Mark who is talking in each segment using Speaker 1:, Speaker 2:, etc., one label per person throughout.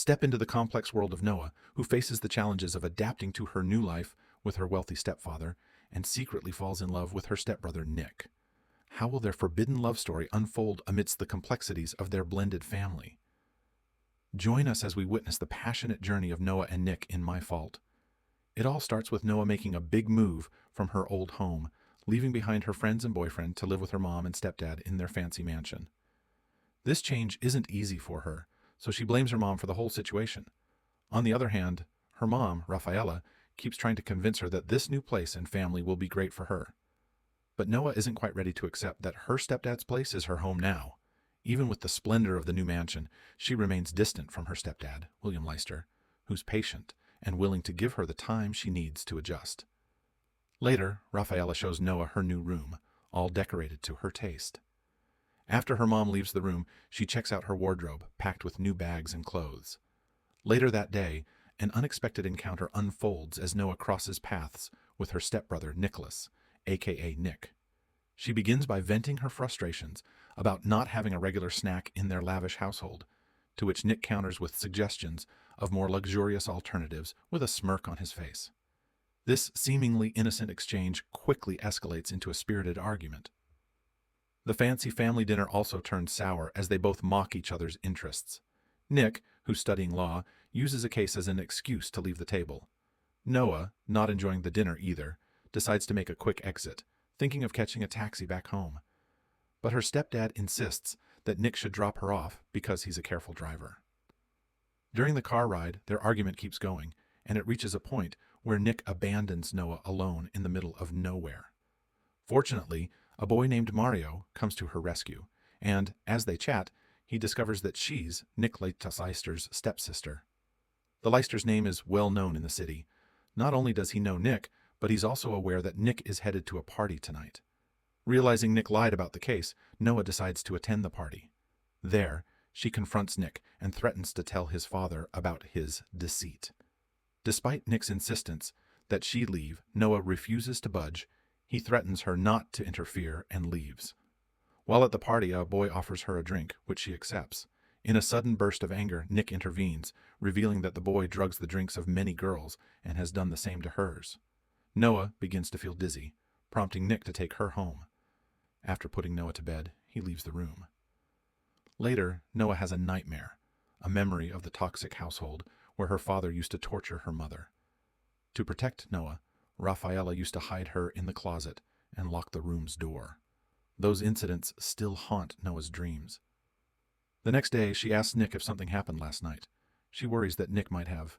Speaker 1: Step into the complex world of Noah, who faces the challenges of adapting to her new life with her wealthy stepfather and secretly falls in love with her stepbrother Nick. How will their forbidden love story unfold amidst the complexities of their blended family? Join us as we witness the passionate journey of Noah and Nick in My Fault. It all starts with Noah making a big move from her old home, leaving behind her friends and boyfriend to live with her mom and stepdad in their fancy mansion. This change isn't easy for her, so she blames her mom for the whole situation. On the other hand, her mom, Rafaela, keeps trying to convince her that this new place and family will be great for her. But Noah isn't quite ready to accept that her stepdad's place is her home now. Even with the splendor of the new mansion, she remains distant from her stepdad, William Leicester, who's patient and willing to give her the time she needs to adjust. Later, Rafaela shows Noah her new room, all decorated to her taste. After her mom leaves the room, she checks out her wardrobe, packed with new bags and clothes. Later that day, an unexpected encounter unfolds as Noah crosses paths with her stepbrother, Nicholas, aka Nick. She begins by venting her frustrations about not having a regular snack in their lavish household, to which Nick counters with suggestions of more luxurious alternatives with a smirk on his face. This seemingly innocent exchange quickly escalates into a spirited argument. The fancy family dinner also turns sour as they both mock each other's interests. Nick, who's studying law, uses a case as an excuse to leave the table. Noah, not enjoying the dinner either, decides to make a quick exit, thinking of catching a taxi back home. But her stepdad insists that Nick should drop her off because he's a careful driver. During the car ride, their argument keeps going, and it reaches a point where Nick abandons Noah alone in the middle of nowhere. Fortunately, a boy named Mario comes to her rescue, and, as they chat, he discovers that she's Nick Leicester's stepsister. The Leicester's name is well known in the city. Not only does he know Nick, but he's also aware that Nick is headed to a party tonight. Realizing Nick lied about the case, Noah decides to attend the party. There, she confronts Nick and threatens to tell his father about his deceit. Despite Nick's insistence that she leave, Noah refuses to budge. He threatens her not to interfere and leaves. While at the party, a boy offers her a drink, which she accepts. In a sudden burst of anger, Nick intervenes, revealing that the boy drugs the drinks of many girls and has done the same to hers. Noah begins to feel dizzy, prompting Nick to take her home. After putting Noah to bed, he leaves the room. Later, Noah has a nightmare, a memory of the toxic household where her father used to torture her mother. To protect Noah, Rafaela used to hide her in the closet and lock the room's door. Those incidents still haunt Noah's dreams. The next day, she asks Nick if something happened last night. She worries that Nick might have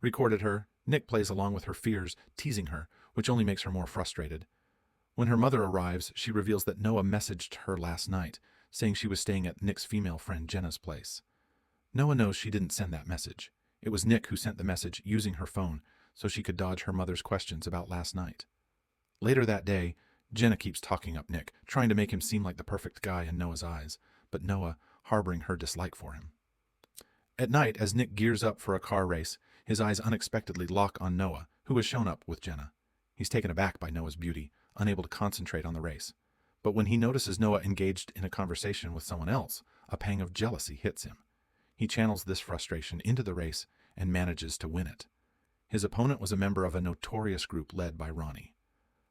Speaker 1: recorded her. Nick plays along with her fears, teasing her, which only makes her more frustrated. When her mother arrives, she reveals that Noah messaged her last night, saying she was staying at Nick's female friend Jenna's place. Noah knows she didn't send that message. It was Nick who sent the message using her phone so she could dodge her mother's questions about last night. Later that day, Jenna keeps talking up Nick, trying to make him seem like the perfect guy in Noah's eyes, but Noah harboring her dislike for him. At night, as Nick gears up for a car race, his eyes unexpectedly lock on Noah, who has shown up with Jenna. He's taken aback by Noah's beauty, unable to concentrate on the race. But when he notices Noah engaged in a conversation with someone else, a pang of jealousy hits him. He channels this frustration into the race and manages to win it. His opponent was a member of a notorious group led by Ronnie.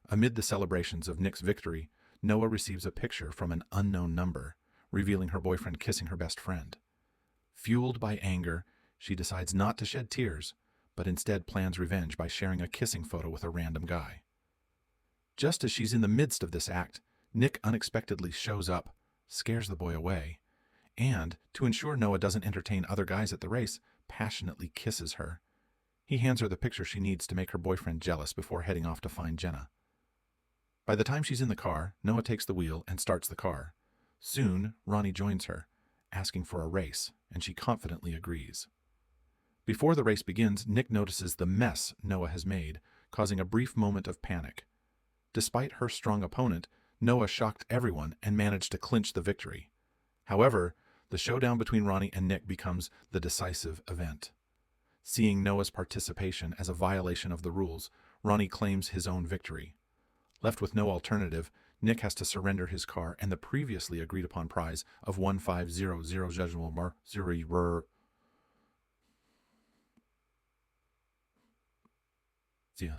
Speaker 1: Amid the celebrations of Nick's victory, Noah receives a picture from an unknown number, revealing her boyfriend kissing her best friend. Fueled by anger, she decides not to shed tears, but instead plans revenge by sharing a kissing photo with a random guy. Just as she's in the midst of this act, Nick unexpectedly shows up, scares the boy away, and, to ensure Noah doesn't entertain other guys at the race, passionately kisses her. He hands her the picture she needs to make her boyfriend jealous before heading off to find Jenna. By the time she's in the car, Noah takes the wheel and starts the car. Soon, Ronnie joins her, asking for a race, and she confidently agrees. Before the race begins, Nick notices the mess Noah has made, causing a brief moment of panic. Despite her strong opponent, Noah shocked everyone and managed to clinch the victory. However, the showdown between Ronnie and Nick becomes the decisive event. Seeing Noah's participation as a violation of the rules, Ronnie claims his own victory. Left with no alternative, Nick has to surrender his car and the previously agreed-upon prize of 1500 judgment. Yeah.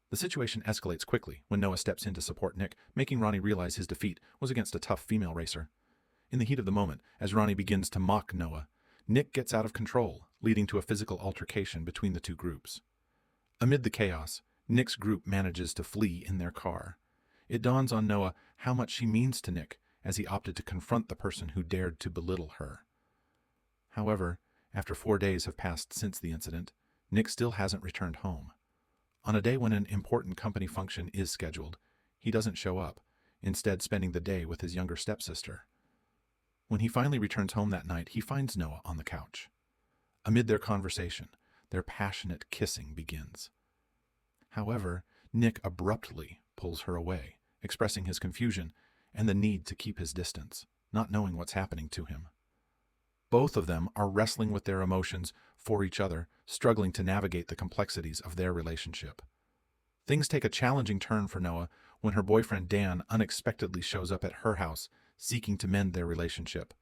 Speaker 1: The situation escalates quickly when Noah steps in to support Nick, making Ronnie realize his defeat was against a tough female racer. In the heat of the moment, as Ronnie begins to mock Noah, Nick gets out of control, leading to a physical altercation between the two groups. Amid the chaos, Nick's group manages to flee in their car. It dawns on Noah how much she means to Nick as he opted to confront the person who dared to belittle her. However, after 4 days have passed since the incident, Nick still hasn't returned home. On a day when an important company function is scheduled, he doesn't show up, instead spending the day with his younger stepsister. When he finally returns home that night, he finds Noah on the couch. Amid their conversation, their passionate kissing begins. However, Nick abruptly pulls her away, expressing his confusion and the need to keep his distance, not knowing what's happening to him. Both of them are wrestling with their emotions for each other, struggling to navigate the complexities of their relationship. Things take a challenging turn for Noah when her boyfriend Dan unexpectedly shows up at her house, seeking to mend their relationship.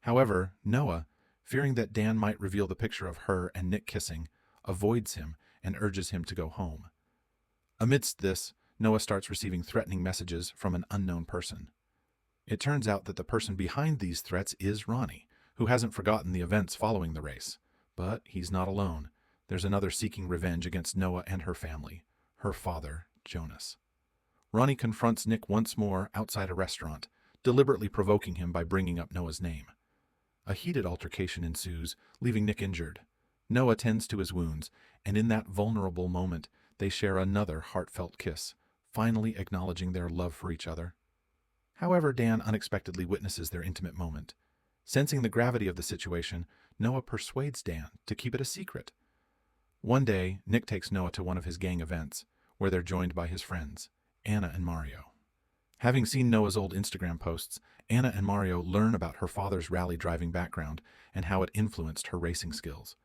Speaker 1: However, Noah, fearing that Dan might reveal the picture of her and Nick kissing, avoids him and urges him to go home. Amidst this, Noah starts receiving threatening messages from an unknown person. It turns out that the person behind these threats is Ronnie, who hasn't forgotten the events following the race. But he's not alone. There's another seeking revenge against Noah and her family, her father, Jonas. Ronnie confronts Nick once more outside a restaurant, deliberately provoking him by bringing up Noah's name. A heated altercation ensues, leaving Nick injured. Noah tends to his wounds, and in that vulnerable moment, they share another heartfelt kiss, finally acknowledging their love for each other. However, Dan unexpectedly witnesses their intimate moment. Sensing the gravity of the situation, Noah persuades Dan to keep it a secret. One day, Nick takes Noah to one of his gang events, where they're joined by his friends, Anna and Mario. Having seen Noah's old Instagram posts, Anna and Mario learn about her father's rally driving background and how it influenced her racing skills.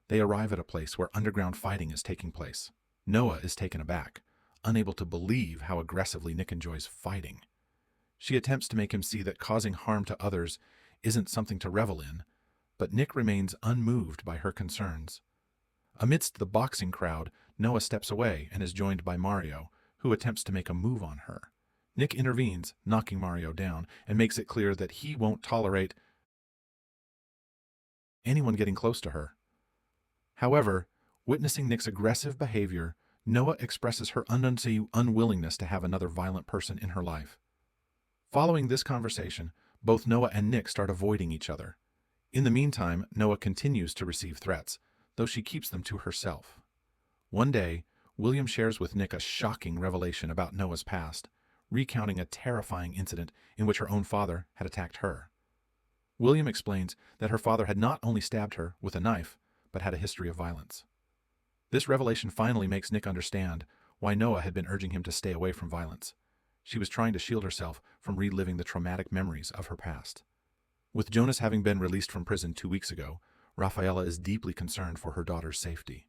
Speaker 1: They arrive at a place where underground fighting is taking place. Noah is taken aback, unable to believe how aggressively Nick enjoys fighting. She attempts to make him see that causing harm to others isn't something to revel in, but Nick remains unmoved by her concerns. Amidst the boxing crowd, Noah steps away and is joined by Mario, who attempts to make a move on her. Nick intervenes, knocking Mario down, and makes it clear that he won't tolerate anyone getting close to her. However, witnessing Nick's aggressive behavior, Noah expresses her unwillingness to have another violent person in her life. Following this conversation, both Noah and Nick start avoiding each other. In the meantime, Noah continues to receive threats, though she keeps them to herself. One day, William shares with Nick a shocking revelation about Noah's past, recounting a terrifying incident in which her own father had attacked her. William explains that her father had not only stabbed her with a knife, but had a history of violence. This revelation finally makes Nick understand why Noah had been urging him to stay away from violence. She was trying to shield herself from reliving the traumatic memories of her past. With Jonas having been released from prison 2 weeks ago, Rafaela is deeply concerned for her daughter's safety.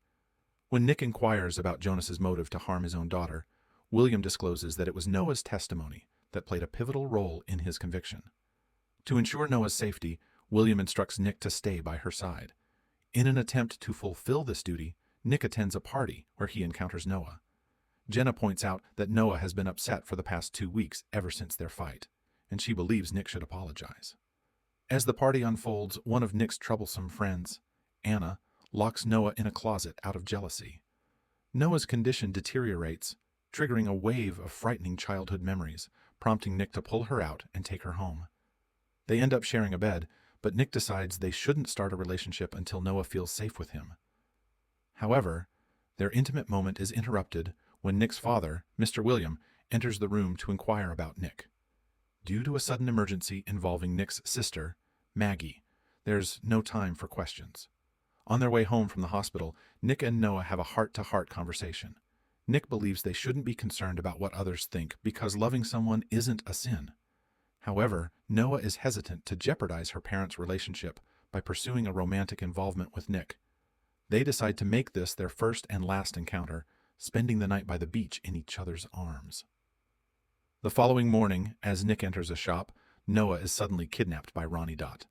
Speaker 1: When Nick inquires about Jonas's motive to harm his own daughter, William discloses that it was Noah's testimony that played a pivotal role in his conviction. To ensure Noah's safety, William instructs Nick to stay by her side. In an attempt to fulfill this duty, Nick attends a party where he encounters Noah. Jenna points out that Noah has been upset for the past 2 weeks ever since their fight, and she believes Nick should apologize. As the party unfolds, one of Nick's troublesome friends, Anna, locks Noah in a closet out of jealousy. Noah's condition deteriorates, triggering a wave of frightening childhood memories, prompting Nick to pull her out and take her home. They end up sharing a bed, but Nick decides they shouldn't start a relationship until Noah feels safe with him. However, their intimate moment is interrupted when Nick's father, Mr. William, enters the room to inquire about Nick. Due to a sudden emergency involving Nick's sister, Maggie, there's no time for questions. On their way home from the hospital, Nick and Noah have a heart-to-heart conversation. Nick believes they shouldn't be concerned about what others think because loving someone isn't a sin. However, Noah is hesitant to jeopardize her parents' relationship by pursuing a romantic involvement with Nick. They decide to make this their first and last encounter, spending the night by the beach in each other's arms. The following morning, as Nick enters a shop, Noah is suddenly kidnapped by Ronnie Dot.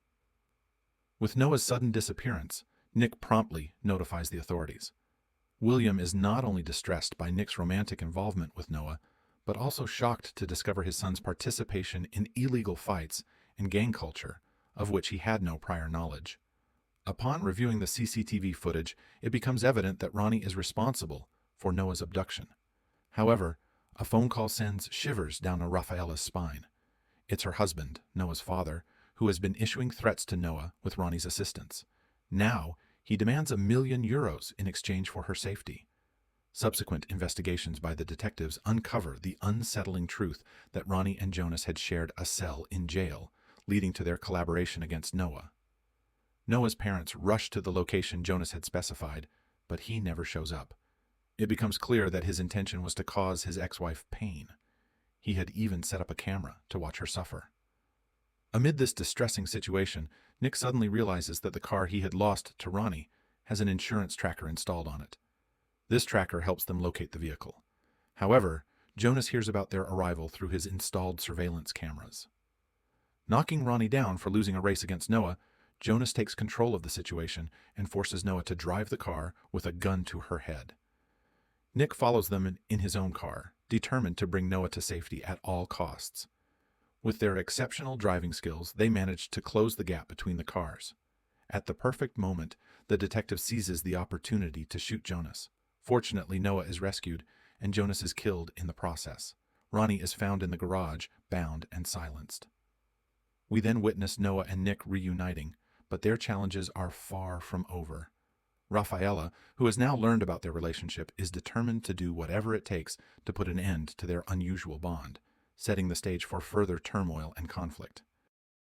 Speaker 1: With Noah's sudden disappearance, Nick promptly notifies the authorities. William is not only distressed by Nick's romantic involvement with Noah, but also shocked to discover his son's participation in illegal fights and gang culture, of which he had no prior knowledge. Upon reviewing the CCTV footage, it becomes evident that Ronnie is responsible for Noah's abduction. However, a phone call sends shivers down Rafaela's spine. It's her husband, Noah's father, who has been issuing threats to Noah with Ronnie's assistance. Now, he demands €1,000,000 in exchange for her safety. Subsequent investigations by the detectives uncover the unsettling truth that Ronnie and Jonas had shared a cell in jail, leading to their collaboration against Noah. Noah's parents rush to the location Jonas had specified, but he never shows up. It becomes clear that his intention was to cause his ex-wife pain. He had even set up a camera to watch her suffer. Amid this distressing situation, Nick suddenly realizes that the car he had lost to Ronnie has an insurance tracker installed on it. This tracker helps them locate the vehicle. However, Jonas hears about their arrival through his installed surveillance cameras. Knocking Ronnie down for losing a race against Noah, Jonas takes control of the situation and forces Noah to drive the car with a gun to her head. Nick follows them in his own car, determined to bring Noah to safety at all costs. With their exceptional driving skills, they manage to close the gap between the cars. At the perfect moment, the detective seizes the opportunity to shoot Jonas. Fortunately, Noah is rescued, and Jonas is killed in the process. Ronnie is found in the garage, bound and silenced. We then witness Noah and Nick reuniting, but their challenges are far from over. Rafaela, who has now learned about their relationship, is determined to do whatever it takes to put an end to their unusual bond, setting the stage for further turmoil and conflict.